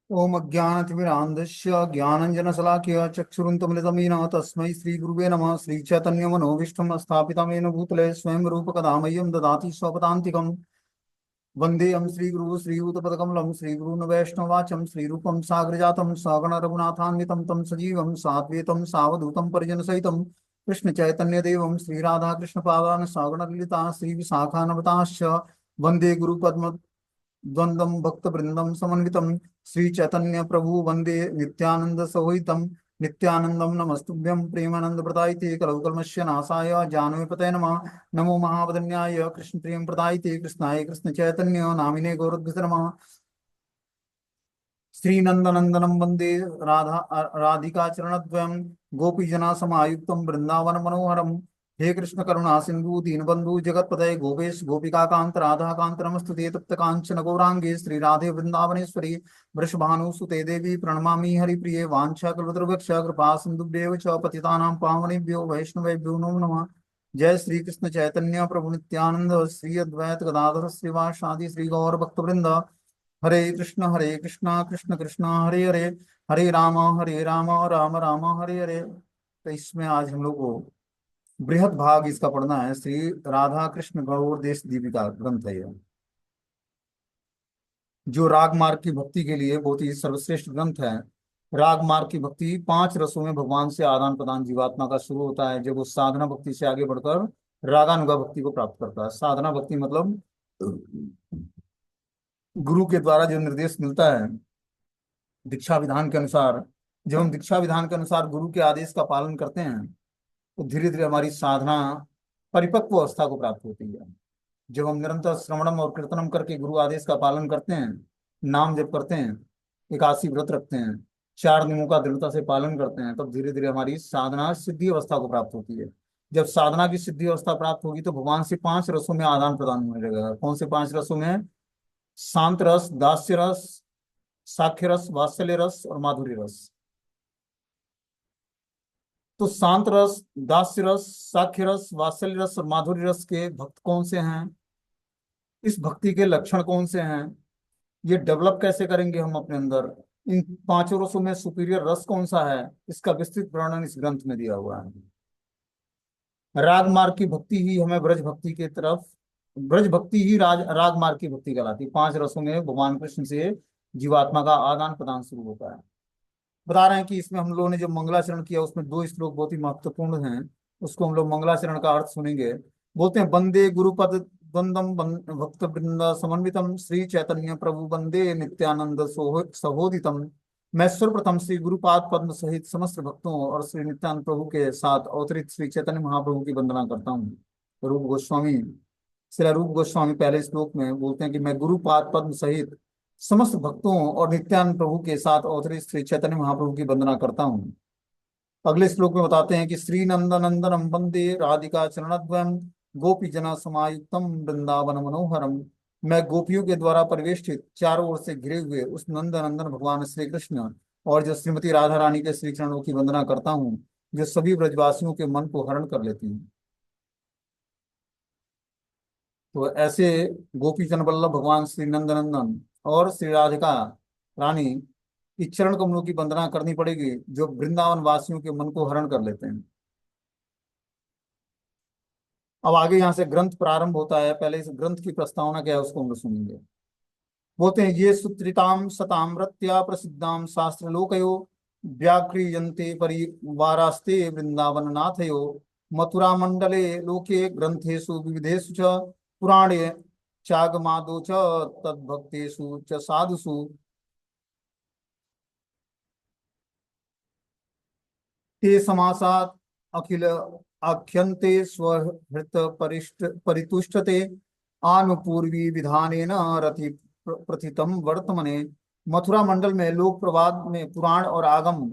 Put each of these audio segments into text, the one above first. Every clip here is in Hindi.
ओम अज्ञानतिमिरान्धस्य ज्ञानञ्जनशलाकया चक्षुरुन्मिलितं येन तस्मै श्रीगुरुवे नमः। श्रीचैतन्यमनोभीष्टं स्थापितं भूतले स्वयं रूपकदा मह्यं ददाति स्वपदान्तिकम्। वन्देऽहं श्रीगुरुः श्रीयुतपदकमलं श्रीगुरून् वैष्णवाचं श्रीरूपं साग्रजातं सगण रघुनाथान्वितं तं सजीवं साद्वैतं सावधूतं परिजनसहितं कृष्णचैतन्यदेवं श्रीराधाकृष्णपादान् सगणललिता श्रीविशाखान्विताश्च वन्दे गुरुपद्म द्वंद्वं भक्तवृंदं समन्वितं श्रीचैतन्य प्रभु वंदे नित्यानंद सहोदितं। नित्यानंदं नमस्तुभ्यं प्रेमानंद प्रदायिते कलौकल्मस्य नाशाय जानवीपतये नमः। नमो महावदन्याय कृष्णप्रियं प्रदायिते कृष्णाय कृष्ण चैतन्य नामिने गौरद्भिस्ते नमः। श्रीनंदनंदनं वंदे राधा राधिका चरणद्वयं गोपीजना समायुक्तं वृंदावन मनोहरम। हे कृष्ण करुणा सिंधु दीनबंधु जगतपतये गोपेश गोपिका कांत राधा कांत नमस्तुते तप्त कांचन गौरांगे श्री राधे वृंदावनेश्वरी वृषभानुसुते देवी प्रणमामि हरिप्रिये वाञ्छाकल्पतरुभ्यश्च कृपा सिन्धुभ्येव च पतितानां पावनेभ्यो वैष्णवेभ्यो नमो नमः। जय श्री कृष्ण चैतन्य प्रभु नित्यानंद श्री अद्वैत गदाधर श्रीवासादि श्री गौर भक्तवृंद। हरे कृष्णा कृष्ण कृष्णा हरे हरे, हरे राम राम राम हरे हरे। तो इसमें आज हम लोग को बृहद भाग इसका पढ़ना है। श्री राधा कृष्ण गौर देश दीपिका ग्रंथ है यह, जो राग मार्ग की भक्ति के लिए बहुत ही सर्वश्रेष्ठ ग्रंथ है। राग मार्ग की भक्ति 5 रसों में भगवान से आदान प्रदान जीवात्मा का शुरू होता है, जब वो साधना भक्ति से आगे बढ़कर रागानुगा भक्ति को प्राप्त करता है। साधना भक्ति मतलब गुरु के द्वारा जो निर्देश मिलता है दीक्षा विधान के अनुसार। जब हम दीक्षा विधान के अनुसार गुरु के आदेश का पालन करते हैं तो धीरे धीरे हमारी साधना परिपक्व अवस्था को प्राप्त होती है। जब हम निरंतर श्रवणम और कीर्तनम करके गुरु आदेश का पालन करते हैं, नाम जप करते हैं, एकादशी व्रत रखते हैं, 4 नियमों का दृढ़ता से पालन करते हैं, तब धीरे धीरे हमारी साधना सिद्धि अवस्था को प्राप्त होती है। जब साधना की सिद्धि अवस्था प्राप्त होगी तो भगवान से 5 रसों में आदान प्रदान होने लगेगा। कौन से 5 रसों में? शांत रस, दास्य रस, साख्य रस, वात्सल्य रस और माधुर्य रस। तो शांत रस, दास्य रस, साख्य रस, वात्सल्य रस और माधुर्य रस के भक्त कौन से हैं? इस भक्ति के लक्षण कौन से हैं? ये डेवलप कैसे करेंगे हम अपने अंदर? इन 5 रसों में सुपीरियर रस कौन सा है? इसका विस्तृत वर्णन इस ग्रंथ में दिया हुआ है। राग मार्ग की भक्ति ही हमें ब्रज भक्ति के तरफ, ब्रज भक्ति ही राग मार्ग की भक्ति कहलाती है। 5 रसों में भगवान कृष्ण से जीवात्मा का आदान प्रदान शुरू होता है। बता रहे हैं कि इसमें हम लोगों ने जो मंगलाचरण किया उसमें 2 श्लोक बहुत ही महत्वपूर्ण हैं। उसको हम लोग मंगलाचरण का अर्थ सुनेंगे। बोलते हैं, वंदे गुरुपद द्वंदम भक्त वृंद समन्वितम श्री चैतन्य प्रभु वंदे नित्यानंद सहोदितम। मैं सर्वप्रथम श्री गुरुपाद पद्म सहित समस्त भक्तों और श्री नित्यानंद प्रभु के साथ अवतरित श्री चैतन्य महाप्रभु की वंदना करता हूँ। रूप गोस्वामी, श्री रूप गोस्वामी पहले श्लोक में बोलते हैं कि मैं गुरुपाद पद्म सहित समस्त भक्तों और नित्यानंद प्रभु के साथ अवतरित श्री चैतन्य महाप्रभु की वंदना करता हूँ। अगले श्लोक में बताते हैं कि श्री नंदनंदनम वंदे राधिका चरणद्वयम गोपी जना समायुक्तम वृंदावन मनोहरम। मैं गोपियों के द्वारा परिवेष्टित चारों ओर से घिरे हुए उस नंदनंदन भगवान श्री कृष्ण और जो श्रीमती राधा रानी के श्री चरणों की वंदना करता हूँ, जो सभी ब्रजवासियों के मन को हरण कर लेती हैं। तो ऐसे गोपी जन वल्लभ भगवान श्री नंदनंदन और श्री राधिका रानी की चरण कमलों की वंदना करनी पड़ेगी, जो वृंदावन वासियों के मन को हरण कर लेते हैं। अब आगे यहाँ से ग्रंथ प्रारंभ होता है। पहले इस ग्रंथ की प्रस्तावना क्या है उसको हम लोग सुनेंगे। बोलते हैं, ये सुत्रिताम सताम्रत्या प्रसिद्धाम शास्त्र लोकयो व्याक्रियन्ते परिवारास्ते वृंदावन नाथयो। मथुरा मंडले लोके ग्रंथेषु विविधेषु च पुराणे चागमादो च तद्भक्तेषु च साधुषु। ते समासात् अखिल आख्यन्ते स्वहृत परिष्ट परितुष्टते आनुपूर्वी विधानेन रति प्रथितम वर्तमने। मथुरा मंडल में लोक प्रवाद में पुराण और आगम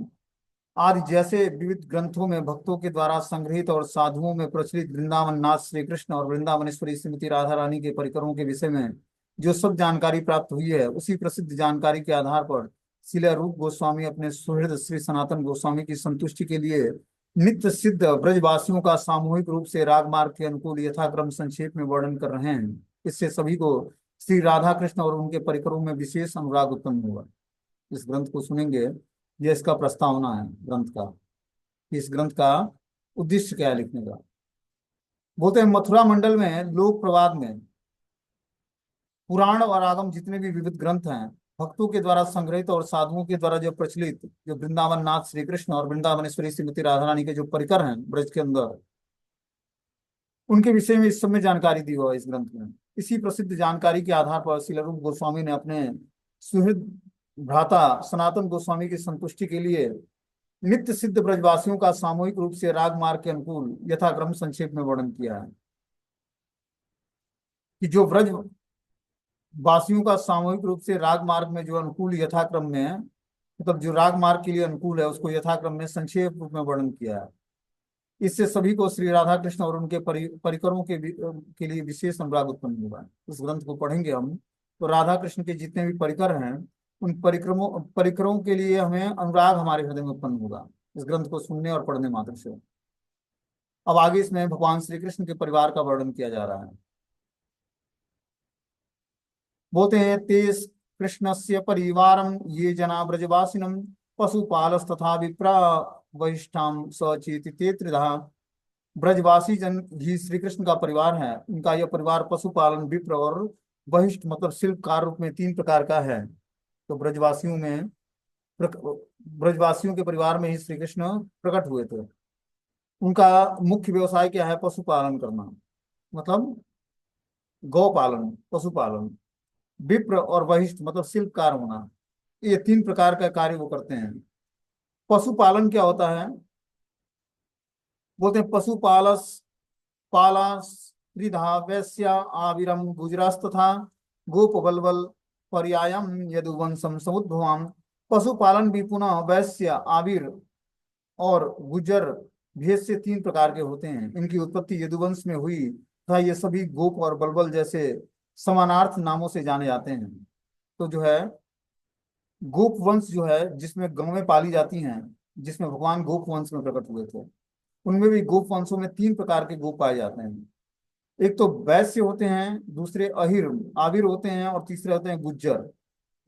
आदि जैसे विविध ग्रंथों में भक्तों के द्वारा संग्रहित और साधुओं में प्रचलित वृंदावन नाथ श्री कृष्ण और वृंदावनेश्वरी श्रीमती राधा रानी के परिकरों के विषय में जो सब जानकारी प्राप्त हुई है, उसी प्रसिद्ध जानकारी के आधार पर श्रील रूप गोस्वामी अपने सुहृद श्री सनातन गोस्वामी की संतुष्टि के लिए नित्य सिद्ध ब्रजवासियों का सामूहिक रूप से राग मार्ग के अनुकूल यथाक्रम संक्षेप में वर्णन कर रहे हैं। इससे सभी को श्री राधा कृष्ण और उनके परिकरों में विशेष अनुराग उत्पन्न हुआ। इस ग्रंथ को सुनेंगे। ये इसका प्रस्तावना है ग्रंथ का, कि इस ग्रंथ का उद्देश्य क्या है लिखने का। बोलते हैं मथुरा मंडल में लोक प्रवाद में पुराण और आगम जितने भी विविध ग्रंथ हैं, भक्तों के द्वारा संग्रहित और साधुओं के द्वारा जो प्रचलित, जो वृंदावन नाथ श्री कृष्ण और वृंदावनेश्वरी श्रीमती राधा रानी के जो परिकर हैं ब्रज के अंदर, उनके विषय में इस समय जानकारी दी हुआ है इस ग्रंथ में। इसी प्रसिद्ध जानकारी के आधार पर श्रील रूप गोस्वामी ने अपने सुहृद भ्राता सनातन गोस्वामी की संतुष्टि के लिए नित्य सिद्ध ब्रजवासियों का सामूहिक रूप से राग मार्ग के अनुकूल यथाक्रम संक्षेप में वर्णन किया है। कि जो ब्रज वासियों का सामूहिक रूप से राग मार्ग में जो अनुकूल यथाक्रम में है, मतलब जो राग मार्ग के लिए अनुकूल है, उसको यथाक्रम में संक्षेप रूप में वर्णन किया है। इससे सभी को श्री राधा कृष्ण और उनके परिकरों के लिए विशेष अनुराग उत्पन्न होगा। इस ग्रंथ को पढ़ेंगे हम तो राधा कृष्ण के जितने भी परिकर हैं, उन परिकरों के लिए हमें अनुराग हमारे हृदय में उत्पन्न होगा, इस ग्रंथ को सुनने और पढ़ने मात्र से। अब आगे इसमें भगवान श्री कृष्ण के परिवार का वर्णन किया जा रहा है। बोलते हैं तेज कृष्णस्य परिवारम ये जना ब्रजवासिनम पशुपालस्तथा विप्रा वहिष्ठाम सचेति ते त्रिधा। ब्रजवासी जन ही श्री कृष्ण का परिवार है। उनका यह परिवार पशुपालन, विप्र और वहिष्ठ मतलब शिल्पकार रूप में तीन प्रकार का है। तो ब्रजवासियों के परिवार में ही श्री कृष्ण प्रकट हुए थे। उनका मुख्य व्यवसाय क्या है? पशुपालन करना, मतलब गौ पालन, पशुपालन। विप्र और वहिष्ठ मतलब शिल्पकार होना। ये तीन प्रकार का कार्य वो करते हैं। पशुपालन क्या होता है? बोलते हैं पशुपालस पाला त्रिधा वैश्या आविरम गुजरास्तथा गोप बलबल पर्यायम यदुवंशम समुद्भवाम। पशुपालन भी पुनः वैश्य, आविर और गुजर भेद से तीन प्रकार के होते हैं। इनकी उत्पत्ति यदुवंश में हुई तथा ये सभी गोप और बलबल जैसे समानार्थ नामों से जाने जाते हैं। तो जो है गोप वंश जो है, जिसमें गौवें पाली जाती हैं, जिसमें भगवान गोप वंश में प्रकट हुए थे, उनमें भी गोप वंशों में तीन प्रकार के गोप पाए जाते हैं। एक तो वैश्य होते हैं, दूसरे अहिर आविर होते हैं और तीसरे होते हैं गुज्जर।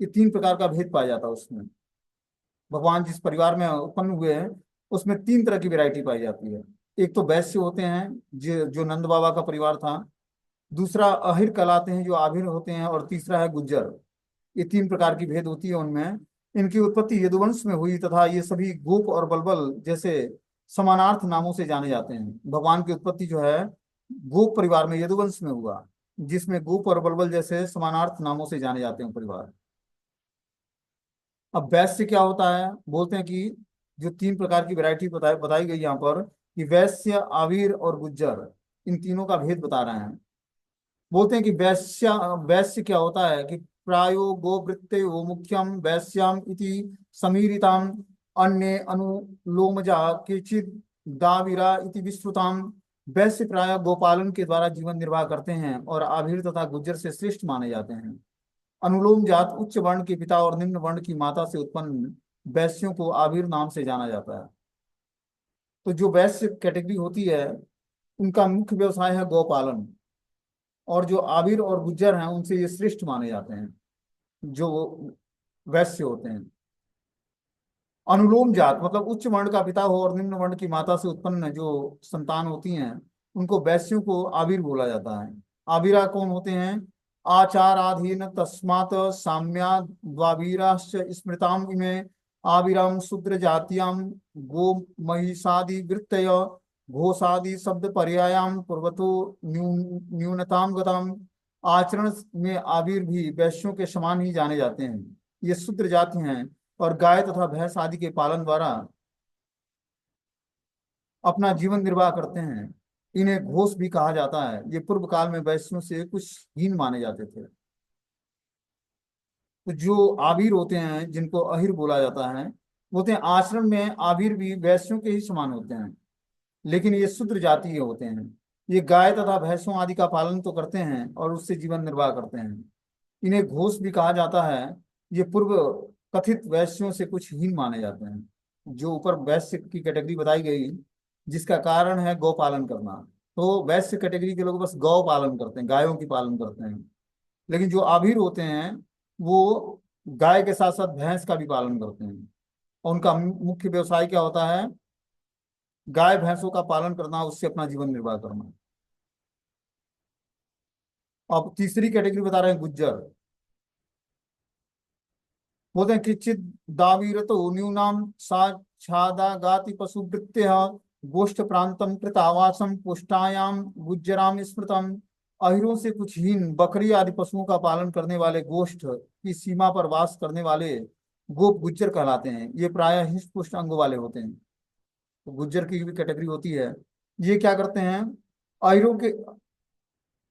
ये तीन प्रकार का भेद पाया जाता है उसमें। भगवान जिस परिवार में उत्पन्न हुए हैं उसमें तीन तरह की वैरायटी पाई जाती है। एक तो वैश्य होते हैं जो नंद बाबा का परिवार था, दूसरा अहिर कहलाते हैं जो आभिर होते हैं, और तीसरा है गुज्जर। ये तीन प्रकार की भेद होती है उनमें। इनकी उत्पत्ति यदुवंश में हुई तथा ये सभी गोप और बलबल जैसे समानार्थ नामों से जाने जाते हैं। भगवान की उत्पत्ति जो है गोप परिवार में यदुवंश में हुआ, जिसमें गोप और बलबल जैसे समानार्थ नामों से जाने जाते हैं परिवार। अब वैश्य क्या होता है? बोलते हैं कि जो तीन प्रकार की वैरायटी बताई गई यहाँ पर, कि वैश्य, आवीर और गुज्जर, इन तीनों का भेद बता रहे हैं। बोलते हैं कि वैश्य क्या होता है कि प्रायो गोवृत्ते वो मुख्यम वैश्याम इति समीरिताम अन्य अनुलोमजा केचिद दाविरा इति विस्तृताम। वैश्य प्राय गोपालन के द्वारा जीवन निर्वाह करते हैं और आभीर तथा गुज्जर से श्रेष्ठ माने जाते हैं। अनुलोम जात उच्च वर्ण के पिता और निम्न वर्ण की माता से उत्पन्न वैश्यों को आभीर नाम से जाना जाता है। तो जो वैश्य कैटेगरी होती है उनका मुख्य व्यवसाय है गौपालन, और जो आबिर और गुज्जर हैं उनसे ये श्रेष्ठ माने जाते हैं जो वैश्य होते हैं। अनुलोम जात मतलब उच्च वर्ण का पिता हो और निम्न वर्ण की माता से उत्पन्न जो संतान होती हैं उनको वैश्यों को आबिर बोला जाता है। आबिरा कौन होते हैं? आचाराधीन तस्मात् साम्या द्वावीराश्च स्मृताम इमे आविराम शूद्र जातियाम गो महिषादि वृत्तय घोषादि शब्द पर्यायाम पूर्वतो न्यूनताम गताम। आचरण में आविर भी वैश्यों के समान ही जाने जाते हैं। ये शूद्र जाति हैं और गाय तथा भैंस आदि के पालन द्वारा अपना जीवन निर्वाह करते हैं। इन्हें घोष भी कहा जाता है। ये पूर्व काल में वैश्यों से कुछ हीन माने जाते थे। तो जो आबिर होते हैं जिनको अहिर बोला जाता है, बोलते हैं आचरण में आबिर भी वैश्यों के ही समान होते हैं, लेकिन ये शूद्र जाति के होते हैं। ये गाय तथा भैंसों आदि का पालन तो करते हैं और उससे जीवन निर्वाह करते हैं। इन्हें घोष भी कहा जाता है। ये पूर्व कथित वैश्यों से कुछ हीन माने जाते हैं। जो ऊपर वैश्य की कैटेगरी बताई गई, जिसका कारण है गौ पालन करना, तो वैश्य कैटेगरी के लोग बस गौ पालन करते हैं, गायों की पालन करते हैं। लेकिन जो आभीर होते हैं वो गाय के साथ साथ भैंस का भी पालन करते हैं। और उनका मुख्य व्यवसाय क्या होता है? गाय भैंसों का पालन करना, उससे अपना जीवन निर्वाह करना। अब तीसरी कैटेगरी बता रहे हैं गुज्जर। बोलते हैं किचित दावीरतो न्यूनाम साक्षादागाति पशुवृत्त्य गोष्ठ प्रांतम कृतावासम पुष्टायाम गुज्जराम स्मृतम। अहिरों से कुछ हीन बकरी आदि पशुओं का पालन करने वाले गोष्ठ की सीमा पर वास करने वाले गोप गुज्जर कहलाते हैं। ये प्रायः हिष्ट पुष्ट अंगों वाले होते हैं। तो गुज्जर की भी कैटेगरी होती है। ये क्या करते हैं? अहिरों के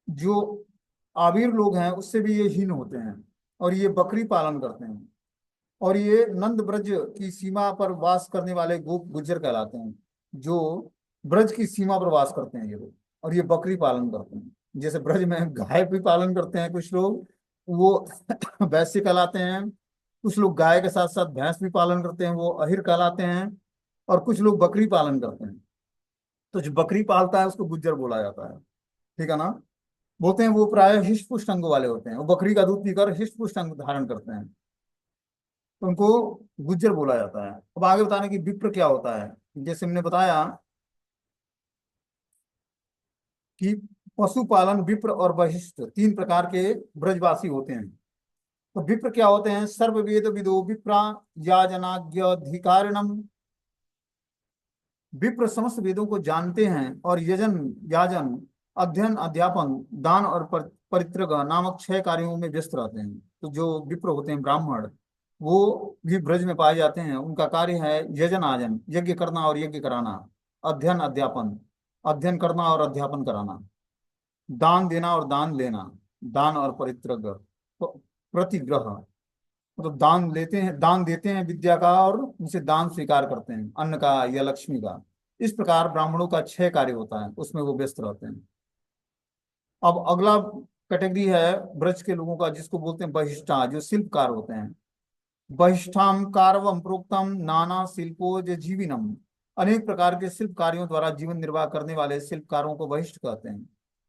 जो आबिर लोग हैं उससे भी ये हीन होते हैं, और ये बकरी पालन करते हैं। और ये नंद ब्रज की सीमा पर वास करने वाले गोप गुज्जर कहलाते हैं, जो ब्रज की सीमा पर वास करते हैं ये लोग। और ये बकरी पालन करते हैं। जैसे ब्रज में गाय भी पालन करते हैं कुछ लोग, वो वैश्य कहलाते हैं। कुछ लोग गाय के साथ साथ भैंस भी पालन करते हैं, वो अहिर कहलाते हैं। और कुछ लोग बकरी पालन करते हैं, तो जो बकरी पालता है उसको गुज्जर बोला जाता है। ठीक है ना? बोलते हैं वो प्राय हिष्ट पुष्ट अंग वाले होते हैं, वो बकरी का दूध पीकर हिष्ट पुष्ट अंग धारण करते हैं, तो उनको गुज्जर बोला जाता है। अब आगे बताने की विप्र क्या होता है। जैसे हमने बताया कि पशुपालन, विप्र और वशिष्ठ तीन प्रकार के ब्रजवासी होते हैं। तो विप्र क्या होते हैं? सर्व वेद विदो विप्रा याजनाज्ञाधिकारिणम। विप्र समस्त वेदों को जानते हैं और यजन, याजन, अध्ययन, अध्यापन, दान और परित्रग नामक 6 कार्यों में व्यस्त रहते हैं। तो जो विप्र होते हैं ब्राह्मण, वो भी ब्रज में पाए जाते हैं। उनका कार्य है यजन आजन, यज्ञ करना और यज्ञ कराना, अध्ययन अध्यापन, अध्ययन करना और अध्यापन कराना, दान देना और दान लेना, दान और परित्रग, प्रतिग्रह, मतलब दान लेते हैं, दान देते हैं विद्या का और उनसे दान स्वीकार करते हैं, अन्न का या लक्ष्मी का। इस प्रकार ब्राह्मणों का 6 कार्य होता है, उसमें वो व्यस्त रहते हैं। अब अगला कैटेगरी है ब्रज के लोगों का, जिसको बोलते हैं बहिष्ठा, जो शिल्पकार होते हैं। बहिष्ठाम कारवम प्रोक्तम नाना शिल्पोज जीविनम। अनेक प्रकार के शिल्प कार्यों द्वारा जीवन निर्वाह करने वाले शिल्पकारों को बहिष्ठ कहते हैं।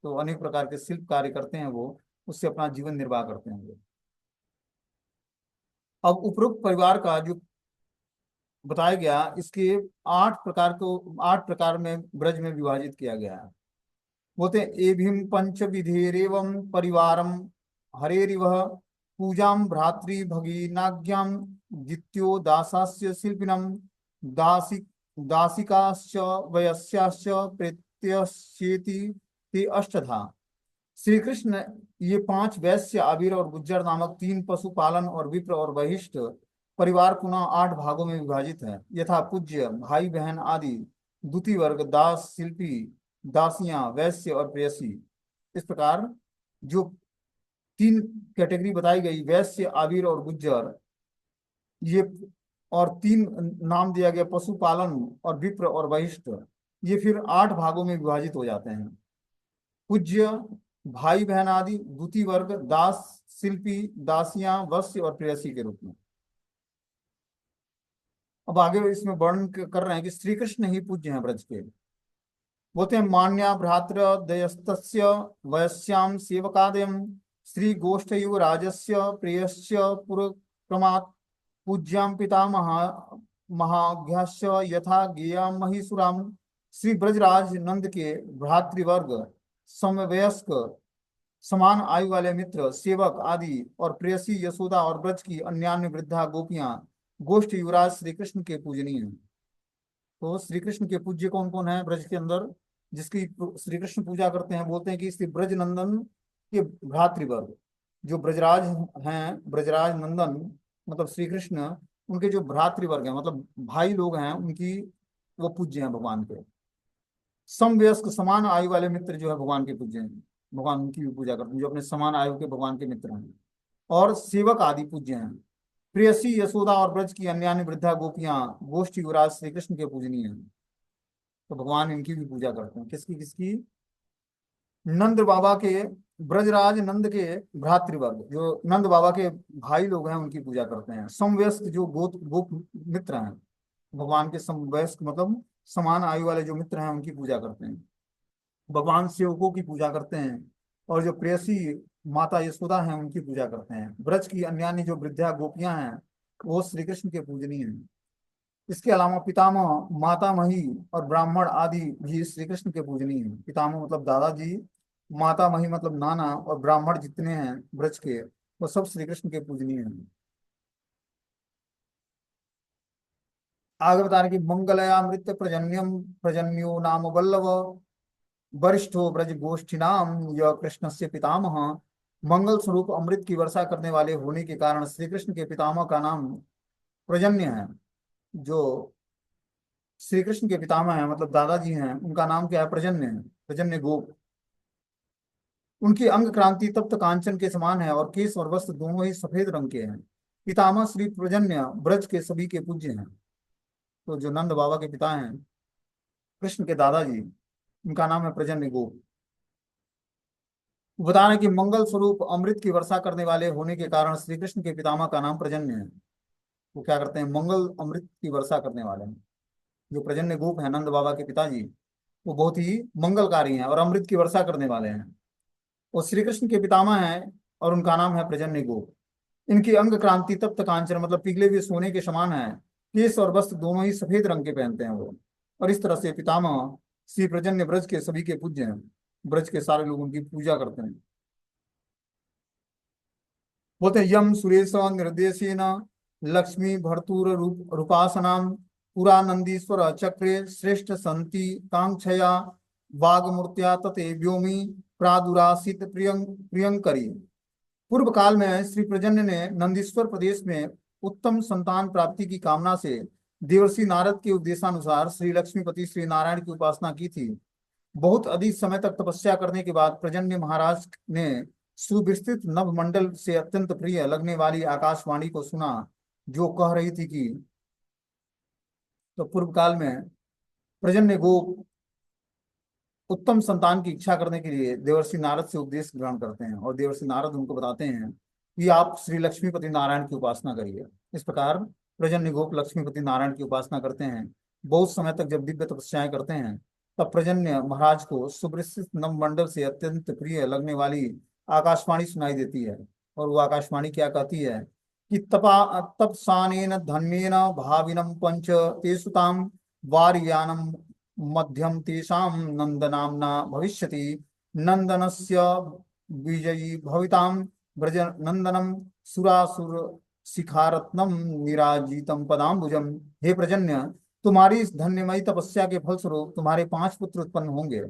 तो अनेक प्रकार के शिल्प कार्य करते हैं वो, उससे अपना जीवन निर्वाह करते हैं वो। अब उपरोक्त परिवार का जो बताया गया, इसके 8 प्रकार को 8 प्रकार में ब्रज में विभाजित किया गया है। बोलते हैं एभिम पंच विधेरेवं परिवारम हरेरिव पूजाम भ्रातृ भगिनाज्ञाम जित्यो दासास्य शिल्पिनम दासी दासिकाश्च वयस्याश्च प्रेत्यस्येति ते अष्टधा। श्री कृष्ण ये 5 वैश्य, आबिर और गुज्जर नामक 3 पशुपालन और विप्र और वहिष्ठ परिवार पुनः 8 भागों में विभाजित है, यथा पूज्य, भाई बहन आदि, द्वितीय वर्ग, दास, शिल्पी, दासियां, वैश्य और प्रेयसी। इस प्रकार जो 3 कैटेगरी बताई गई, वैश्य, आबिर और गुज्जर, ये, और 3 नाम दिया गया पशुपालन और विप्र और वहिष्ठ, ये फिर 8 भागों में विभाजित हो जाते हैं। पूज्य, भाई बहन आदि, द्वितीय वर्ग, दास, शिल्पी, दासियां, वत्स्य और प्रेयसी के रूप में। अब आगे इसमें वर्णन कर रहे हैं कि श्री कृष्ण ही पूज्य हैं ब्रज के। बोलते हैं मान्या भ्रातृदयस्तस्य वयस्याम सेवकादयम श्री गोष्ठ युवराजस्य प्रेयस्य पुरक्रमात् पूज्याम पितामह महाघ्यस्य यथा गेया महिषुराम। श्री ब्रजराज नंद के भ्रातृवर्ग, समवयस्क, समान आयु वाले मित्र, सेवक आदि और प्रेयसी यशोदा और ब्रज की अन्यान्य वृद्धा गोपियां गोष्ठ युवराज श्री कृष्ण के पूजनीय हैं। तो श्री कृष्ण के पूज्य कौन कौन है ब्रज के अंदर, जिसकी श्री कृष्ण पूजा करते हैं? बोलते हैं कि श्री ब्रज नंदन के भ्रातृवर्ग, जो ब्रजराज हैं, ब्रजराज नंदन मतलब श्री कृष्ण, उनके जो भ्रातृवर्ग हैं मतलब भाई लोग हैं उनकी, वो पूज्य हैं भगवान के। समवयस्क, समान आयु वाले मित्र जो है भगवान के पूज्य हैं, भगवान उनकी भी पूजा करते हैं, जो अपने समान आयु के भगवान के मित्र हैं। और सेवक आदि पूज्य हैं। प्रेयसी यशोदा और ब्रज की अन्य अन्य वृद्धा गोपियां गोष्ठ युवराज श्री कृष्ण के पूजनीय हैं। तो भगवान इनकी भी पूजा करते हैं। किसकी किसकी? नंद बाबा के, ब्रजराज नंद के भ्रातृवर्ग, जो नंद बाबा के भाई लोग हैं उनकी पूजा करते हैं। समवयस्क जो गोप मित्र हैं, भगवान के समवयस्क मतलब समान आयु वाले जो मित्र हैं उनकी पूजा करते हैं। भगवान सेवकों की पूजा करते हैं। और जो प्रेयसी माता यशोदा हैं उनकी पूजा करते हैं। ब्रज की अन्यान्य जो वृद्धा गोपियां हैं वो श्री कृष्ण के पूजनीय हैं। इसके अलावा पितामह, मातामही और ब्राह्मण आदि भी श्री कृष्ण के पूजनीय हैं। पितामह मतलब दादाजी, मातामही मतलब नाना, और ब्राह्मण जितने हैं ब्रज के वो सब श्री कृष्ण के पूजनीय हैं। आगे बता रहे कि मंगलयामृत प्रजन्यम प्रजन्यो नाम वल्लभ वरिष्ठो ब्रज गोष्ठीनाम यह कृष्ण से पितामह। मंगल स्वरूप अमृत की वर्षा करने वाले होने के कारण श्री कृष्ण के पितामह का नाम प्रजन्य है। जो श्री कृष्ण के पितामह हैं मतलब दादाजी हैं उनका नाम क्या है? प्रजन्य है, प्रजन्य गोप। उनकी अंग क्रांति तप्त कांचन के समान है और केश और वस्त्र दोनों ही सफेद रंग के हैं। पितामह श्री प्रजन्य ब्रज के सभी के पूज्य हैं। तो जो नंद बाबा के पिता हैं कृष्ण के दादाजी, उनका नाम है प्रजन्य गोप। बता रहे कि मंगल स्वरूप अमृत की वर्षा करने वाले होने के कारण श्री कृष्ण के पितामह का नाम प्रजन्य है। वो क्या करते हैं? मंगल अमृत की वर्षा करने वाले हैं। जो प्रजन्य गोप है नंद बाबा के पिताजी, वो बहुत ही मंगलकारी हैं और अमृत की वर्षा करने वाले हैं। वो श्री कृष्ण के पितामह हैं और उनका नाम है प्रजन्य गोप। इनकी अंग क्रांति तप्त कांचन मतलब पिघले हुए सोने के समान है। केश और वस्त्र दोनों ही सफेद रंग के पहनते हैं वो। और इस तरह से पितामह श्री प्रजन्य ब्रज के सभी के पूज्य हैं। ब्रज के सारे लोग उनकी पूजा करते हैं। बोलते हैं यम सुरेश निर्देशेन लक्ष्मी भर्तूर रूपासनाम पुरा नंदीश्वर चक्रे श्रेष्ठ संति कांक्षया वागमूर्त्या तते व्योमी प्रादुरासित प्रियंकरी। पूर्व काल में श्री प्रजन्य ने नंदीश्वर प्रदेश में उत्तम संतान प्राप्ति की कामना से देवर्षि नारद के उपदेशानुसार श्री लक्ष्मीपति श्री नारायण की उपासना की थी। बहुत अधिक समय तक तपस्या करने के बाद प्रजन्य महाराज ने सुविस्तृत नभमंडल से अत्यंत प्रिय लगने वाली आकाशवाणी को सुना, जो कह रही थी कि तो पूर्व काल में प्रजन्य गोप उत्तम संतान की इच्छा करने के लिए देवर्षि नारद से उपदेश ग्रहण करते हैं और देवर्षि नारद उनको बताते हैं कि आप श्री लक्ष्मीपति नारायण की उपासना करिए। इस प्रकार प्रजन्य गोप लक्ष्मीपति नारायण की उपासना करते हैं। बहुत समय तक जब दिव्य तपस्याएं करते हैं तब प्रजन्य महाराज को सुविस्तृत नवमंडल से अत्यंत प्रिय लगने वाली आकाशवाणी सुनाई देती है। और वो आकाशवाणी क्या कहती है कि तपा तपसानेन धन्येन भाविनम पंच तेसुताम वारयानम मध्यम तेषां नंदनाम्ना भविष्यति नंदनस्य विजयी भवितां ब्रज नंदनम सुरासुर शिखारत्नम निराजितम पदाम्बुजम। हे प्रजन्य, तुम्हारी इस धन्यमयी तपस्या के फलस्वरूप तुम्हारे 5 पुत्र उत्पन्न होंगे।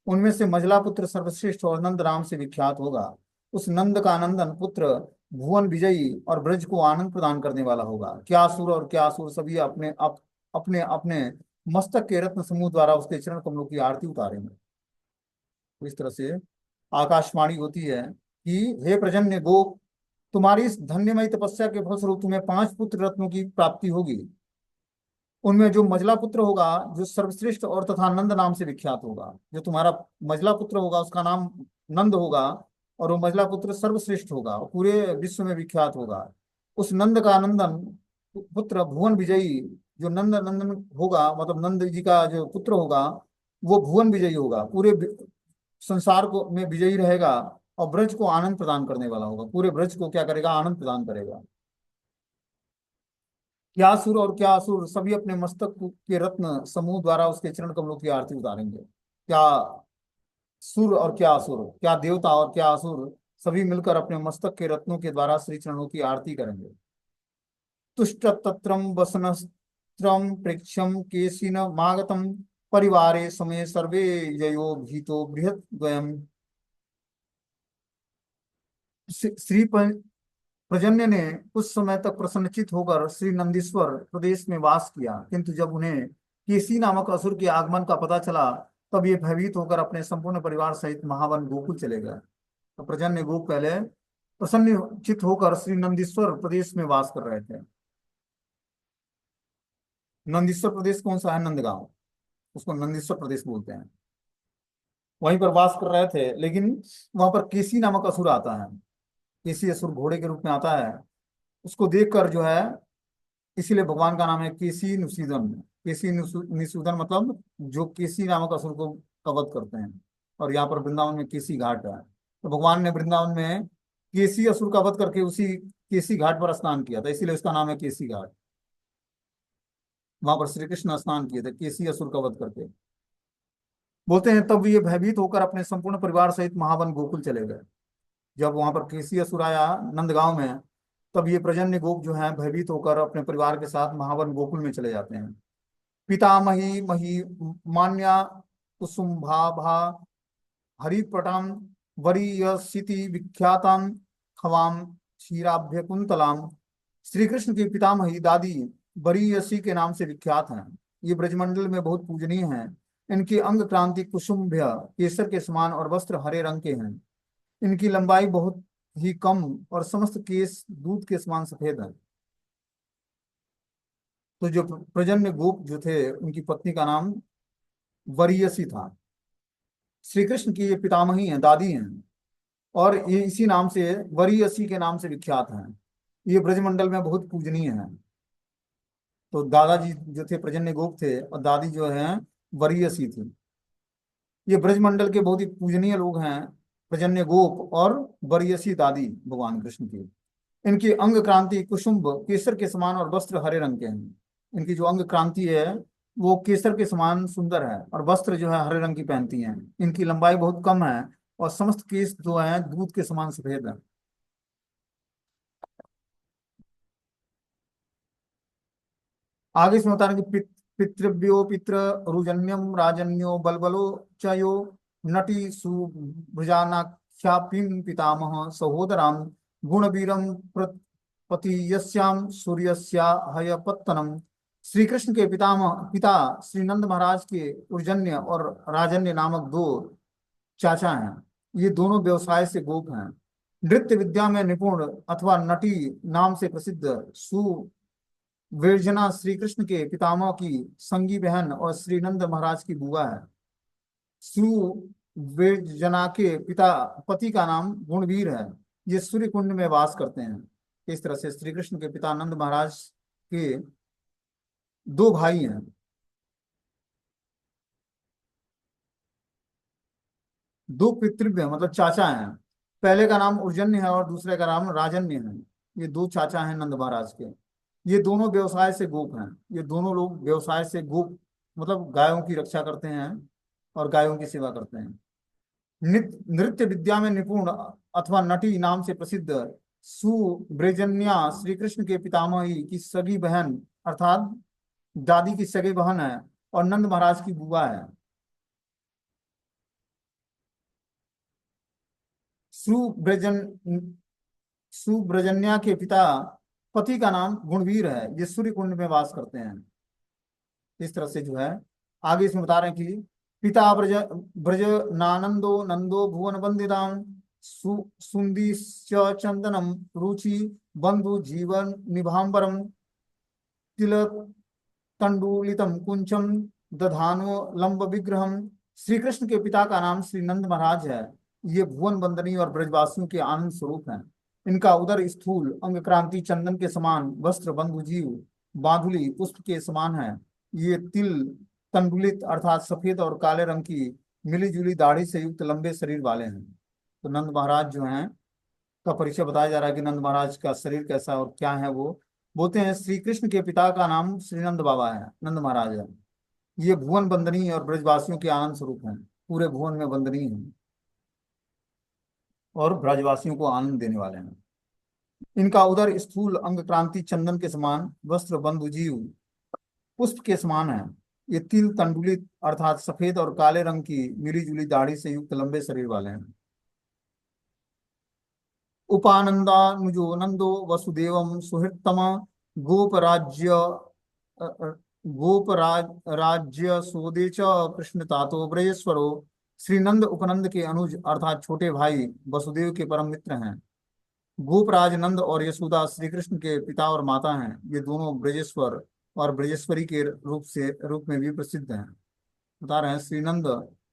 उनमें से मजला पुत्र सर्वश्रेष्ठ और नंद नाम से विख्यात होगा। उस नंद का नंदन पुत्र भुवन विजयी और ब्रज को आनंद प्रदान करने वाला होगा। क्या सुर और क्या असुर सभी अपने अपने मस्तक के रत्न समूह द्वारा उसके चरण कमलों की आरती उतारेंगे। तो इस तरह से आकाशवाणी होती है कि हे प्रजन्य गोप, तुम्हारी इस धन्यमयी तपस्या के फलस्वरूप तुम्हें 5 पुत्र रत्नों की प्राप्ति होगी। उनमें जो मजला पुत्र होगा जो सर्वश्रेष्ठ और तथा नंद नाम से विख्यात होगा। जो तुम्हारा मजला पुत्र होगा उसका नाम नंद होगा और वो मजला पुत्र सर्वश्रेष्ठ होगा और पूरे विश्व में विख्यात होगा। उस नंद का नंदन पुत्र भुवन विजयी जो नंद नंदन होगा मतलब नंद जी का जो पुत्र होगा वो भुवन विजयी होगा, पूरे संसार को में विजयी रहेगा और ब्रज को आनंद प्रदान करने वाला होगा। पूरे ब्रज को क्या करेगा? आनंद प्रदान करेगा। क्या सुर और क्या असुर सभी अपने मस्तक के रत्न समूह द्वारा उसके चरण कमलों की आरती उतारेंगे। क्या सुर और क्या असुर, क्या देवता और क्या असुर सभी मिलकर अपने मस्तक के रत्नों के द्वारा श्री चरणों की आरती करेंगे। तुष्ट तत्रम वसनस्त्रम प्रेक्षम केशिन मागतम परिवारे समय सर्वे ययो भीतो बृहत द्वयम। श्री प्रजन्य ने कुछ समय तक प्रसन्नचित होकर श्री नंदीश्वर प्रदेश में वास किया, किंतु जब उन्हें केसी नामक असुर के आगमन का पता चला तब ये भयभीत होकर अपने संपूर्ण परिवार सहित महावन गोकुल चले गए। तो प्रजन्य गोप पहले प्रसन्नचित होकर श्री नंदीश्वर प्रदेश में वास कर रहे थे। नंदीश्वर प्रदेश कौन सा है? नंदगांव, उसको नंदीश्वर प्रदेश बोलते हैं। वहीं पर वास कर रहे थे, लेकिन वहां पर केसी नामक असुर आता है। केसी असुर घोड़े के रूप में आता है। उसको देखकर जो है, इसीलिए भगवान का नाम है केसी नुसीदन। केसी निसूदन मतलब जो केसी नामक असुर को कवध करते हैं। और यहाँ पर वृंदावन में केसी घाट है। तो भगवान ने वृंदावन में केसी असुर का वध करके उसी केसी घाट पर स्नान किया था, इसीलिए उसका नाम है केसी घाट। वहां पर श्री कृष्ण स्नान किए थे केसी असुर का वध करके। बोलते हैं तब ये भयभीत होकर अपने संपूर्ण परिवार सहित महावन गोकुल चले गए। जब वहां पर केसी असुर आया नंदगांव में, तब ये प्रजन्य गोप जो है भयभीत होकर अपने परिवार के साथ महावन गोकुल में चले जाते हैं। पितामही मही मान्या कुसुम्भा भा हरिपटाम वरीयसिति विख्याताम खवाम क्षीराभ्य कुंतलाम। श्री कृष्ण की पितामही दादी वरीयसी के नाम से विख्यात हैं। ये ब्रजमंडल में बहुत पूजनीय हैं। इनकी अंग क्रांति कुसुम्भ्य केसर के समान और वस्त्र हरे रंग के हैं। इनकी लंबाई बहुत ही कम और समस्त केस दूध के समान सफेद है। तो जो प्रजन्य गोप जो थे उनकी पत्नी का नाम वरीयसी था। श्री कृष्ण की ये पितामही हैं, दादी हैं, और ये इसी नाम से वरीयसी के नाम से विख्यात हैं। ये ब्रजमंडल में बहुत पूजनीय हैं। तो दादाजी जो थे प्रजन्य गोप थे और दादी जो है वरीयसी थी। ये ब्रजमंडल के बहुत ही पूजनीय लोग हैं, प्रजन्य गोप और वरीयसी दादी भगवान कृष्ण की। इनकी अंग क्रांति कुसुम्ब केसर के समान और वस्त्र हरे रंग के हैं। इनकी जो अंग क्रांति है वो केसर के समान सुंदर है और वस्त्र जो है हरे रंग की पहनती हैं। इनकी लंबाई बहुत कम है और समस्त केस जो है दूध के समान सफेद है। आगे इसमें बता रहे हैं कि पितृभ्यो पितृ रुजन्यम राजन्यो बलबलो चयो नटी सुभुजानाख्यापिं पितामह सहोदराम गुणवीरम पतियस्याम सूर्यस्या हयपत्तनम। श्री कृष्ण के पिता श्री नंद महाराज के उर्जन्य और राजन्य नामक दो चाचा हैं। ये दोनों व्यवसाय से गोप हैं। नृत्य विद्या में निपुण अथवा नटी नाम से प्रसिद्ध सुविरजना श्री कृष्ण के पितामह की संगी बहन और श्री नंद महाराज की बुआ है। सुविरजना के पिता पति का नाम गुणवीर है। ये सूर्य कुंड में वास करते हैं। इस तरह से श्री कृष्ण के पिता नंद महाराज के दो भाई हैं। दो पितृव्य मतलब चाचा हैं। पहले का नाम उर्जन्य है और दूसरे का नाम राजन्य है। ये दो चाचा हैं नंद महाराज के। ये दोनों व्यवसाय से गोप हैं। ये दोनों लोग व्यवसाय से गोप मतलब गायों की रक्षा करते हैं और गायों की सेवा करते हैं। नृत्य विद्या में निपुण अथवा नटी नाम से प्रसिद्ध सुब्रजन्या श्री कृष्ण के पितामही की सगी बहन अर्थात दादी की सगी बहन है और नंद महाराज की बुआ है। सुब्रजन सुब्रजन्या के पिता पति का नाम गुणवीर है। ये सूर्य कुंड में वास करते हैं। इस तरह से जो है आगे इसमें बता रहे हैं कि पिता ब्रज ब्रज नानंदो नंदो भुवन वंदिताम सुंदी चंदनम रुचि बंधु जीवन निभांबरम तिलक तंडुलितम कुंचम दधानो लंब विग्रहम। श्री कृष्ण के पिता का नाम श्री नंद महाराज है। ये भुवन बंदनी और ब्रजवासियों के आनंद स्वरूप हैं। इनका उदर स्थूल अंग क्रांति चंदन के समान वस्त्र बंधु जीव बांधुली पुष्प के समान है। ये तिल तंडुलित अर्थात सफेद और काले रंग की मिली जुली दाढ़ी से युक्त लंबे शरीर वाले हैं। तो नंद महाराज जो हैं का परिचय बताया जा रहा है कि नंद महाराज का शरीर कैसा और क्या है वो। बोलते हैं श्री कृष्ण के पिता का नाम श्रीनंद बाबा है, नंद महाराज है। ये भुवन बंदनी और ब्रजवासियों के आनंद स्वरूप हैं। पूरे भुवन में बंदनी है और ब्रजवासियों को आनंद देने वाले हैं। इनका उदर स्थूल अंग क्रांति चंदन के समान वस्त्र बंधु जीव पुष्प के समान है। ये तिल तंडुलित अर्थात सफेद और काले रंग की मिली जुली दाढ़ी से युक्त लंबे शरीर वाले हैं। उपानंदानुजो नंदो वसुदेवम सुहृतम गोपराज्य अ, अ, गोपराज राज्य सोदे च कृष्ण तातो ब्रजेश्वरो। श्रीनंद उपनंद के अनुज अर्थात छोटे भाई वसुदेव के परम मित्र हैं। गोपराज नंद और यशोदा श्री कृष्ण के पिता और माता हैं। ये दोनों ब्रजेश्वर और ब्रजेश्वरी के रूप में भी प्रसिद्ध हैं। बता रहे हैं श्रीनंद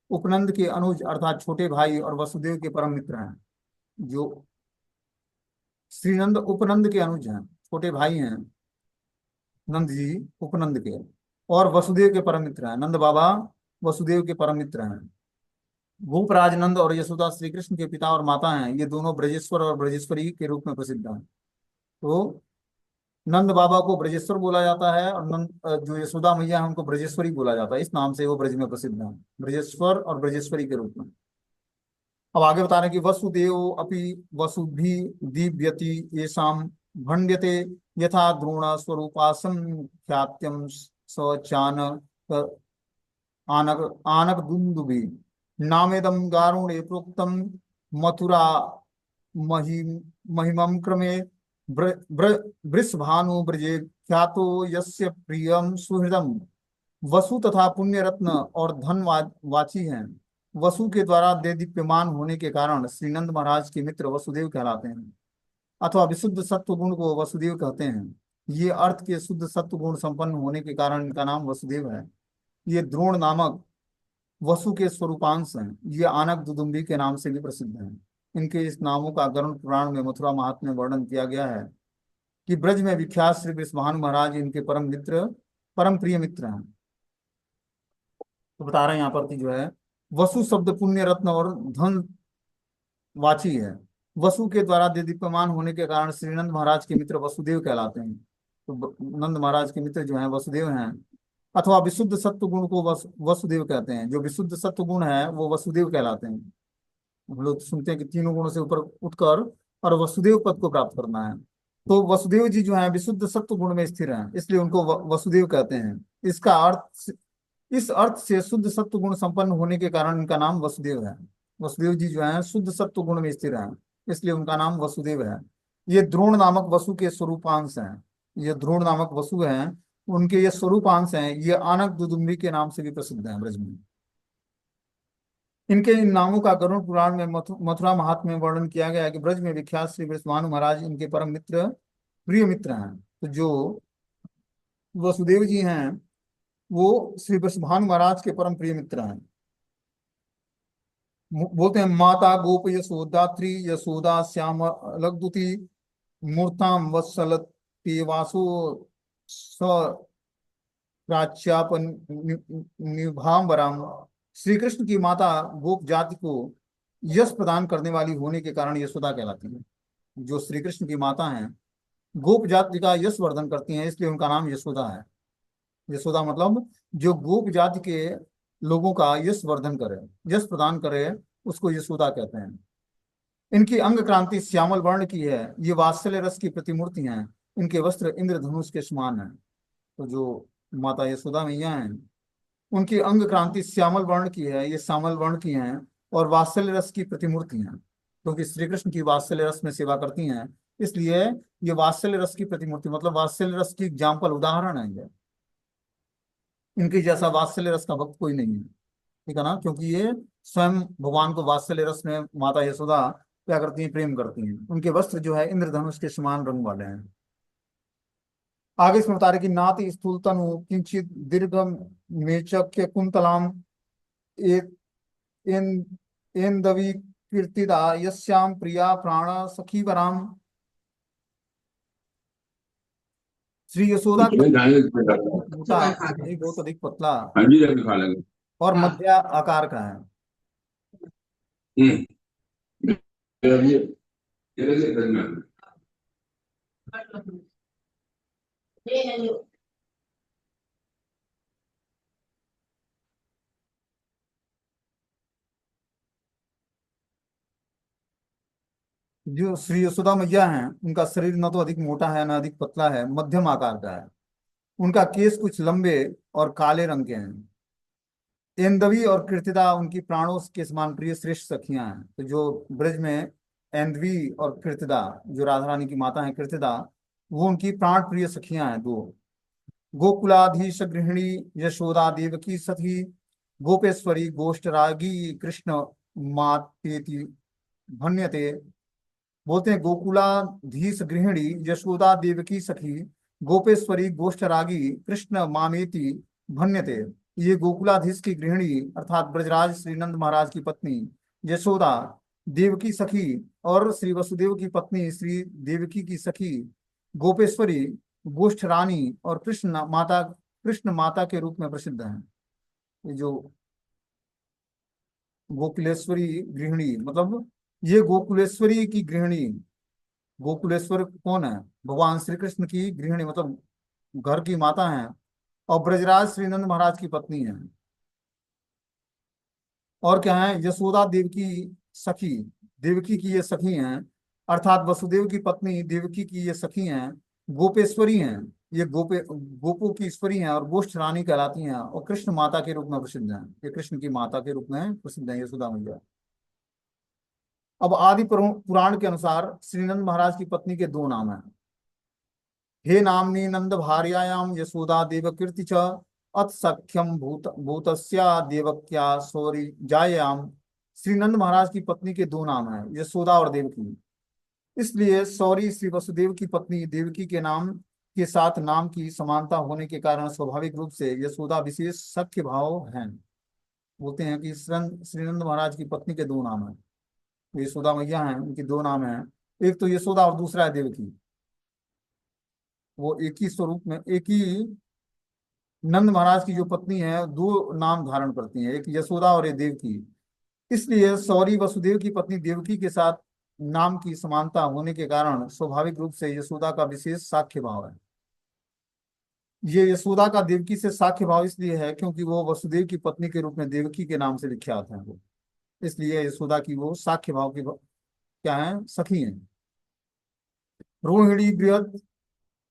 उपनंद के अनुज अर्थात छोटे भाई और वसुदेव के परम मित्र हैं। जो श्रीनंद उपनंद के अनुज हैं, छोटे भाई हैं नंद जी उपनंद के, और वसुदेव के परम मित्र हैं। नंद बाबा वसुदेव के परम मित्र हैं। भूपराज नंद और यशोदा श्री कृष्ण के पिता और माता हैं। ये दोनों ब्रजेश्वर और ब्रजेश्वरी के रूप में प्रसिद्ध हैं। तो नंद बाबा को ब्रजेश्वर बोला जाता है, और जो यशोदा मैया है उनको ब्रजेश्वरी बोला जाता है। इस नाम से वो ब्रज में प्रसिद्ध हैं, ब्रजेश्वर और ब्रजेश्वरी के रूप में। अब आगे बता रहे हैं कि वसुदेव अपि वसुभी दीव्यति येषाम भण्ड्यते यथा द्रोण स्वरूपासम ख्यात्यम स चान आनक आनक दुंदुभि नामेदम गारुणे प्रोक्तम मथुरा महि महिमं क्रमे वृषभानु ब्रजे ख्यातो यस्य प्रियम सुहृदम। वसु तथा पुण्य रत्न और धन वाची हैं। वसु के द्वारा देदीप्यमान होने के कारण श्रीनंद महाराज के मित्र वसुदेव कहलाते हैं, अथवा विशुद्ध सत्व गुण को वसुदेव कहते हैं। ये अर्थ के शुद्ध सत्व गुण संपन्न होने के कारण इनका नाम वसुदेव है। ये द्रोण नामक वसु के स्वरूपांश हैं। ये आनक दुदुम्बी के नाम से भी प्रसिद्ध हैं। इनके इस नामों का गरुड़ पुराण में मथुरा महात्म्य में वर्णन किया गया है कि ब्रज में विख्यात श्री वृषभानु महाराज इनके परम मित्र, परम प्रिय मित्र हैं। तो बता रहे हैं यहाँ पर कि जो है वसु शब्द पुण्य रत्न और धन वाची है। वसु के द्वारा दीप्यमान होने के कारण श्रीनंद महाराज के मित्र वसुदेव कहलाते हैं। तो नंद महाराज के मित्र जो हैं वसुदेव हैं, अथवा विशुद्ध सत्व गुण को वसुदेव कहते हैं। जो विशुद्ध सत्व गुण है वो वसुदेव कहलाते हैं। हम लोग सुनते हैं कि तीनों गुणों से ऊपर उठकर और वसुदेव पद को प्राप्त करना है। तो वसुदेव जी जो है विशुद्ध सत्व गुण में स्थिर हैं, इसलिए उनको वसुदेव कहते हैं। इसका अर्थ, इस अर्थ से शुद्ध सत्व गुण संपन्न होने के कारण इनका नाम वसुदेव है। वसुदेव जी जो है शुद्ध सत्व गुण में स्थिर हैं, इसलिए उनका नाम वसुदेव है। ये द्रोण नामक वसु के स्वरूपांश हैं। ये द्रोण नामक वसु हैं, उनके ये स्वरूपांश हैं। ये आनक दुदुम्बी के नाम से भी प्रसिद्ध हैं ब्रज में। इनके इन नामों का गरुड़ पुराण में मथुरा महात्म्य में वर्णन किया गया है कि ब्रज में विख्यात श्री वृषभानु महाराज इनके परम मित्र, प्रिय मित्र हैं। तो जो वसुदेव जी हैं वो श्री वृषभानु महाराज के परम प्रिय मित्र हैं। बोलते हैं माता गोप यशोदात्री यशोदा श्याम लग्दुति मूर्ताम वत्सलति वासु स प्राच्यापन निभाम्बराम। श्री कृष्ण की माता गोप जाति को यश प्रदान करने वाली होने के कारण यशोदा कहलाती है। जो श्री कृष्ण की माता हैं गोप जाति का यश वर्धन करती हैं, इसलिए उनका नाम यशोदा है। यशोदा मतलब जो गोप जाति के लोगों का यश वर्धन करे, यश प्रदान करे, उसको यशोदा कहते हैं। इनकी अंग क्रांति श्यामल वर्ण की है। ये वात्सल्य रस की प्रतिमूर्ति हैं। इनके वस्त्र इंद्रधनुष के समान हैं। तो जो माता यशोदा मैया हैं उनकी अंग क्रांति श्यामल वर्ण की है, ये श्यामल वर्ण की हैं और वात्सल्य रस की प्रतिमूर्ति हैं, क्योंकि श्री कृष्ण की वात्सल्य रस में सेवा करती हैं, इसलिए ये वात्सल्य रस की प्रतिमूर्ति, मतलब वात्सल्य रस की एग्जाम्पल, उदाहरण है ये। इनके जैसा वात्सल्य रस का भक्त कोई नहीं है, ठीक है ना, क्योंकि ये स्वयं भगवान को वात्सल्य रस में माता यशोदा क्या करती हैं, प्रेम करती हैं। उनके वस्त्र जो है इंद्रधनुष के समान रंग वाले हैं। आगे इसमें बता रहे कि नाति स्थूल तनु किंचित दीर्घ मेचक्य कुंतलाम एन एन्दवी कीर्तिदा यस्याम प्रिया प्राण सखी वराम। श्री यशोदा का मोटा, बहुत अधिक पतला और मध्य आकार का है। जो श्री यशोदा मैया हैं उनका शरीर न तो अधिक मोटा है न अधिक पतला है, मध्यम आकार का है। उनका केस कुछ लंबे और काले रंग के हैं। एंदवी और कीर्तिदा उनकी प्राणों के समान प्रिय श्रेष्ठ सखियां हैं। तो जो ब्रज में एंदवी और कीर्तिदा, जो राधा रानी की माता है कीर्तिदा, वो उनकी प्राण प्रिय सखियां हैं दो। गोकुलाधीश गृहिणी यशोदा देवकी सखी गोपेश्वरी गोष्ठरागी कृष्ण मातेति भन्यते। बोलते हैं गोकुलाधीश गृहिणी यशोदा देवकी सखी गोपेश्वरी गोष्ठरागी कृष्ण मामेति भन्यते। ये गोकुलाधीश की गृहिणी अर्थात ब्रजराज श्रीनंद महाराज की पत्नी यशोदा, देवकी सखी और श्री वसुदेव की पत्नी श्री देवकी की सखी गोपेश्वरी, गोष्ठ रानी और कृष्ण माता के रूप में प्रसिद्ध हैं। ये जो गोकुलेश्वरी गृहिणी मतलब ये गोकुलेश्वरी की गृहिणी, गोकुलेश्वर कौन है? भगवान श्री कृष्ण की गृहिणी मतलब घर की माता है, और ब्रजराज श्रीनंद महाराज की पत्नी है। और क्या है? यशोदा देवकी सखी, देवकी की ये सखी हैं, अर्थात वसुदेव की पत्नी देवकी की ये सखी हैं, गोपेश्वरी हैं। ये गोपों की ईश्वरी हैं और गोष्ठ रानी कहलाती हैं, और कृष्ण माता के रूप में प्रसिद्ध हैं। ये कृष्ण की माता के रूप में प्रसिद्ध है यशोदा मैया। अब आदि पुराण के अनुसार श्रीनंद महाराज की पत्नी के दो नाम हैं। हे नाम्नी नंद भार्यायाम यशोदा देवकीर्ति च अत सख्यम भूतस्या देवक्या सौरी जायाम। श्री नंद महाराज की पत्नी के दो नाम हैं, यशोदा और देवकी। इसलिए सौरी श्री वसुदेव की पत्नी देवकी के नाम के साथ नाम की समानता होने के कारण स्वाभाविक रूप से यशोदा विशेष सख्य भाव हैं। बोलते हैं कि श्रीनंद महाराज की पत्नी के दो नाम हैं, यशोदा मैया हैं, उनके दो नाम हैं। एक तो यशोदा और दूसरा है देवकी। वो एक ही स्वरूप में, एक ही नंद महाराज की जो पत्नी है दो नाम धारण करती हैं, एक यशोदा और एक देवकी। इसलिए सौरी वसुदेव की पत्नी देवकी के साथ नाम की समानता होने के कारण स्वाभाविक रूप से यशोदा का विशेष साख्य भाव है। ये यशोदा का देवकी से साख्य भाव इसलिए है क्योंकि वो वसुदेव की पत्नी के रूप में देवकी के नाम से विख्यात है वो, इसलिए यशोदा की वो साख्य भाव की क्या है, सखी है। रोहिणी बृहद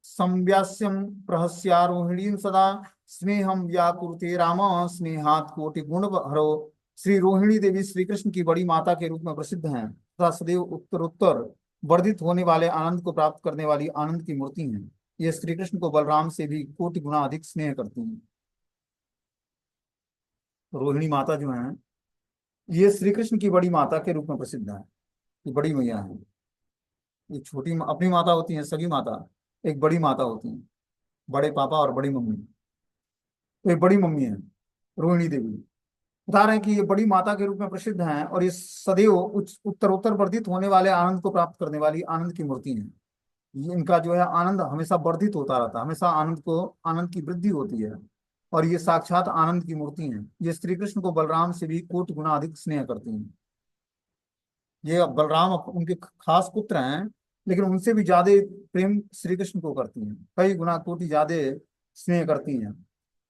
संव्यास्यम प्रहस्यारोहिणीं सदा स्नेहम व्याकुरुते राम स्नेहात् कोटि गुण हरो। श्री रोहिणी देवी श्री कृष्ण की बड़ी माता के रूप में प्रसिद्ध हैं तथा सदैव उत्तरोत्तर वर्धित होने वाले आनंद को प्राप्त करने वाली आनंद की मूर्ति हैं। ये श्री कृष्ण को बलराम से भी कोटि गुना अधिक स्नेह करती हैं। रोहिणी माता जो है ये श्री कृष्ण की बड़ी माता के रूप में प्रसिद्ध है। ये बड़ी मैया है। ये छोटी अपनी माता होती है सगी माता, एक बड़ी माता होती है, बड़े पापा और बड़ी मम्मी। तो ये बड़ी मम्मी है रोहिणी देवी। बता रहे हैं कि ये बड़ी माता के रूप में प्रसिद्ध हैं और ये सदैव उच्च उत्तरोत्तर वर्धित होने वाले आनंद को प्राप्त करने वाली आनंद की मूर्ति है। ये इनका जो है आनंद हमेशा वर्धित होता रहता है, हमेशा आनंद की वृद्धि होती है। और ये साक्षात आनंद की मूर्ति है। ये श्री कृष्ण को बलराम से भी कोटि गुना अधिक स्नेह करती हैं। ये बलराम उनके खास पुत्र हैं, लेकिन उनसे भी ज्यादा प्रेम श्री कृष्ण को करती हैं, कई गुना कोटि ज्यादा स्नेह करती हैं।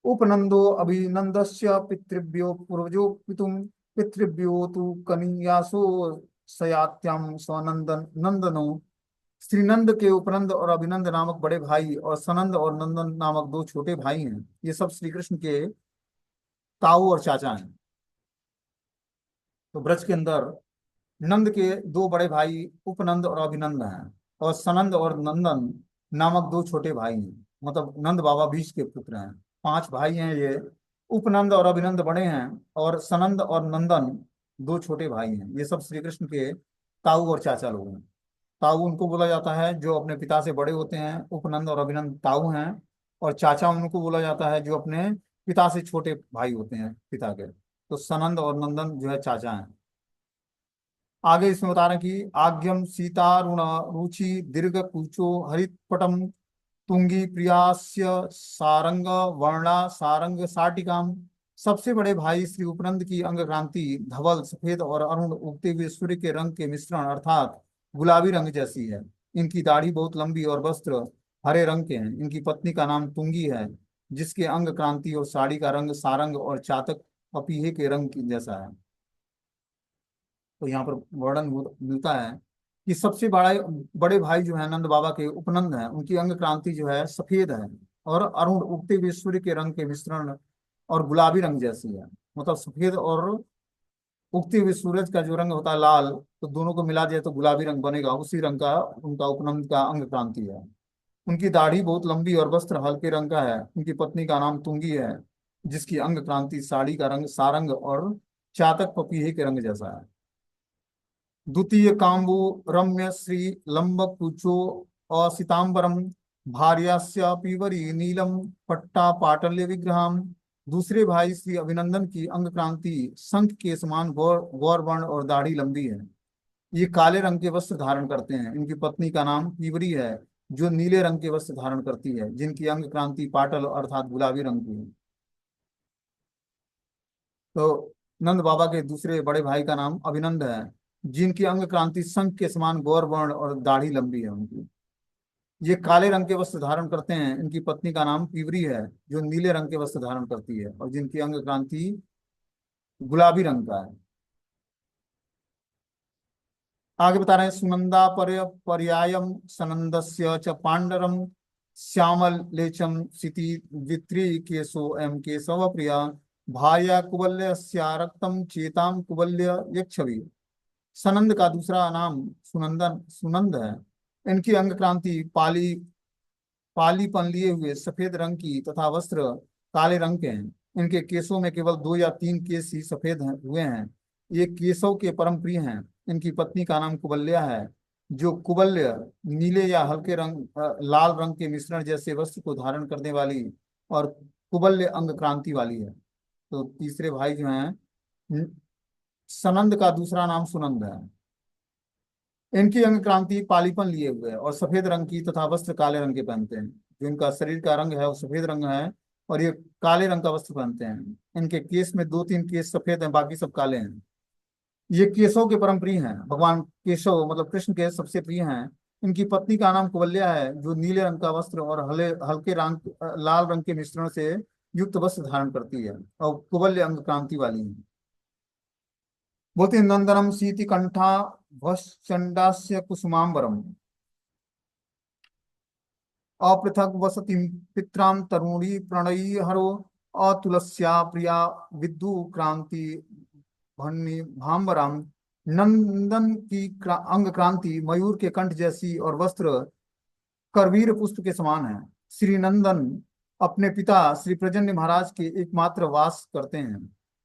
उपनंदो अभिनंदस्य पितृभ्यो पूर्वजो पितुम पितृभ्यो तु कनियासो सयात्याम स्वनंदन नंदनो। श्रीनंद के उपनंद और अभिनंद नामक बड़े भाई और सनंद और नंदन नामक दो छोटे भाई हैं। ये सब श्री कृष्ण के ताऊ और चाचा हैं। तो ब्रज के अंदर नंद के दो बड़े भाई उपनंद और अभिनंद हैं, और सनंद और नंदन नामक दो छोटे भाई हैं, मतलब नंद बाबा बीच के पुत्र हैं। पांच भाई हैं ये। उपनंद और अभिनंद बड़े हैं, और सनंद और नंदन दो छोटे भाई हैं। ये सब श्री कृष्ण के ताऊ और चाचा लोग हैं। ताऊ उनको बोला जाता है जो अपने पिता से बड़े होते हैं, उपनंद और अभिनंद ताऊ हैं। और चाचा उनको बोला जाता है जो अपने पिता से छोटे भाई होते हैं पिता के। तो सनंद और नंदन जो है चाचा हैं। आगे इसमें बता रहे हैं कि आज्ञम सीतारुण रुचि दीर्घ कुचो हरितपटम तुंगी प्रियास्य सारंग वर्णा सारंग साटिकाम। सबसे बड़े भाई श्री उपनंद की अंग क्रांति धवल सफेद और अरुण उगते हुए सूर्य के रंग के मिश्रण अर्थात गुलाबी रंग जैसी है। इनकी दाढ़ी बहुत लंबी और वस्त्र हरे रंग के हैं। इनकी पत्नी का नाम तुंगी है, जिसके अंग क्रांति और साड़ी का रंग सारंग और चातक पपीहे के रंग की जैसा है। तो यहाँ पर वर्णन मिलता है कि सबसे बड़े भाई जो है नंद बाबा के उपनंद हैं, उनकी अंग क्रांति जो है सफेद है और अरुण उगते हुए सूर्य के रंग के मिश्रण और गुलाबी रंग जैसी है। मतलब सफेद और उगते हुए सूरज का जो रंग होता है लाल, तो दोनों को मिला दिया तो गुलाबी रंग बनेगा, उसी रंग का उनका उपनंद का अंग क्रांति है। उनकी दाढ़ी बहुत लंबी और वस्त्र हल्के रंग का है। उनकी पत्नी का नाम तुंगी है, जिसकी अंग क्रांति साड़ी का रंग सारंग और चातक पपीहे के रंग जैसा है। द्वितीय काम्बु रम्य श्री लंब कुचो असितांबरम भार्यास्य पीवरी नीलम पट्टा पाटल्य विग्रहम। दूसरे भाई श्री अभिनंदन की अंग क्रांति शंख के समान गौर वर्ण और दाढ़ी लंबी है। ये काले रंग के वस्त्र धारण करते हैं। इनकी पत्नी का नाम पीवरी है, जो नीले रंग के वस्त्र धारण करती है, जिनकी अंग क्रांति पाटल अर्थात गुलाबी रंग की है। तो नंद बाबा के दूसरे बड़े भाई का नाम अभिनंद है, जिनकी अंग क्रांति शंख के समान गौर वर्ण और दाढ़ी लंबी है उनकी। ये काले रंग के वस्त्र धारण करते हैं। इनकी पत्नी का नाम पिवरी है, जो नीले रंग के वस्त्र धारण करती है और जिनकी अंग क्रांति गुलाबी रंग का है। आगे बता रहे हैं, सुनंदा पर्यायम सनंदस्य च पांडरम श्यामलेचम सिति द्वित्री केशो एम केशव प्रिया भार्या कुबल्य रक्तम चेताम कुबल्य यक्षवी। सनंद का दूसरा नाम सुनंदन सुनंद है। इनकी अंग क्रांति पालीपन लिए हुए सफेद रंग की तथा वस्त्र काले रंग के हैं। इनके केसों में केवल 2 या 3 केस ही सफेद हुए हैं। ये केसों के परम प्रिय हैं। इनकी पत्नी का नाम कुबल्या है, जो कुबल्य नीले या हल्के रंग लाल रंग के मिश्रण जैसे वस्त्र को धारण करने वाली और कुबल्य अंग क्रांति वाली है। तो तीसरे भाई जो हैं, सनंद का दूसरा नाम सुनंद है। इनकी अंग क्रांति पालीपन लिए हुए है और सफेद रंग की तथा वस्त्र काले रंग के पहनते हैं। जो इनका शरीर का रंग है वो सफेद रंग है और ये काले रंग का वस्त्र पहनते हैं। इनके केस में 2-3 केस सफेद हैं, बाकी सब काले हैं। ये केशव के परम प्रिय हैं। भगवान केशव मतलब कृष्ण के सबसे प्रिय हैं। इनकी पत्नी का नाम कुबल्या है, जो नीले रंग का वस्त्र और हल्के रंग लाल रंग के मिश्रण से युक्त वस्त्र धारण करती है और कुबल्य अंग क्रांति वाली है। बोलते हैं, नंदनम सीति कंठा भस्चंडास्य कुसुमांबरम अपृथक वसति पित्राम तरुणी प्रणयी हरो अतुलस्या प्रिया विद्यु क्रांति भन्नी भाम्बराम। नंदन की अंग क्रांति मयूर के कंठ जैसी और वस्त्र करवीर पुष्प के समान है। श्री नंदन अपने पिता श्री प्रजन्य महाराज के एकमात्र वास करते हैं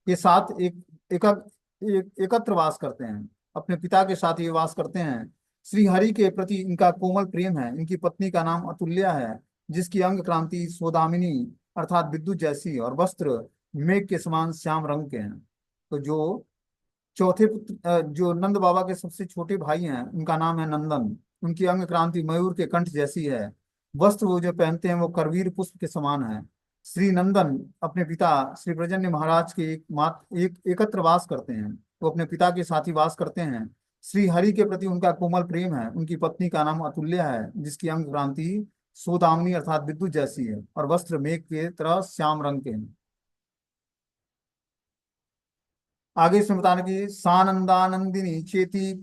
के साथ एकत्र वास करते हैं। अपने पिता के साथ ये वास करते हैं। श्री हरि के प्रति इनका कोमल प्रेम है। इनकी पत्नी का नाम अतुल्या है, जिसकी अंग क्रांति सोदामिनी अर्थात विद्युत जैसी और वस्त्र मेघ के समान श्याम रंग के हैं। तो जो चौथे पुत्र जो नंद बाबा के सबसे छोटे भाई हैं, उनका नाम है नंदन। उनकी अंग क्रांति मयूर के कंठ जैसी है। वस्त्र वो जो पहनते हैं वो करवीर पुष्प के समान है। श्री नंदन अपने पिता श्री प्रजन्य महाराज के एकत्र वास करते हैं। वो अपने पिता के साथ ही वास करते हैं। श्री हरि के प्रति उनका कोमल प्रेम है। उनकी पत्नी का नाम अतुल्या है, जिसकी अंग क्रांति सोदामनी अर्थात विद्युत जैसी है और वस्त्र मेघ के तरह श्याम रंग के हैं। आगे इसमें बताने की, सानंदानंदिनी चेती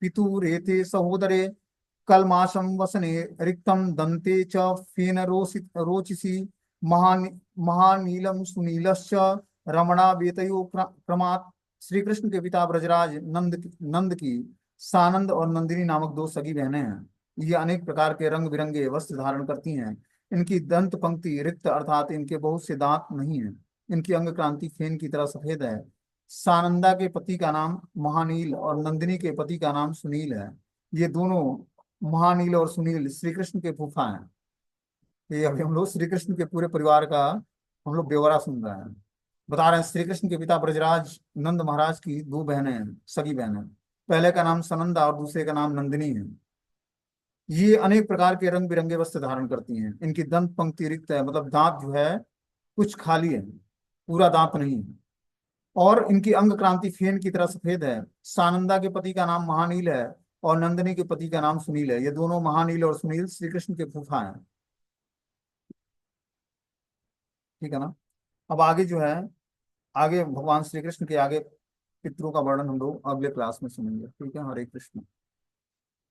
पितु रेते सहोदरे कलमाशम वसने रिक्तम दंते च फेन रोचिसी महान महानीलम सुनीलश्च रमणा वेतयो क्रमात्। श्री कृष्ण के पिता ब्रजराज नंद की सानंद और नंदिनी नामक 2 सगी बहनें हैं। ये अनेक प्रकार के रंग बिरंगे वस्त्र धारण करती हैं। इनकी दंत पंक्ति रिक्त अर्थात इनके बहुत से दांत नहीं हैं। इनकी अंग क्रांति फेन की तरह सफेद है। सानंदा के पति का नाम महानील और नंदिनी के पति का नाम सुनील है। ये दोनों महानील और सुनील श्री कृष्ण के फूफा हैं। ये अभी हम लोग श्री कृष्ण के पूरे परिवार का हम लोग ब्यौरा सुन रहे हैं। बता रहे हैं, श्री कृष्ण के पिता ब्रजराज नंद महाराज की 2 बहनें हैं, सगी बहनें। पहले का नाम सनंदा और दूसरे का नाम नंदिनी है। ये अनेक प्रकार के रंग बिरंगे वस्त्र धारण करती हैं। इनकी दंत पंक्ति रिक्त है, मतलब दांत जो है कुछ खाली है, पूरा दांत नहीं है। और इनकी अंग क्रांति फेन की तरह सफेद है। सानंदा के पति का नाम महानील है और नंदिनी के पति का नाम सुनील है। ये दोनों महानील और सुनील श्री कृष्ण के फूफा हैं। ठीक है ना। अब आगे जो है, आगे भगवान श्री कृष्ण के आगे पितरों का वर्णन हम लोग अगले क्लास में सुनेंगे। ठीक है, हरे कृष्ण।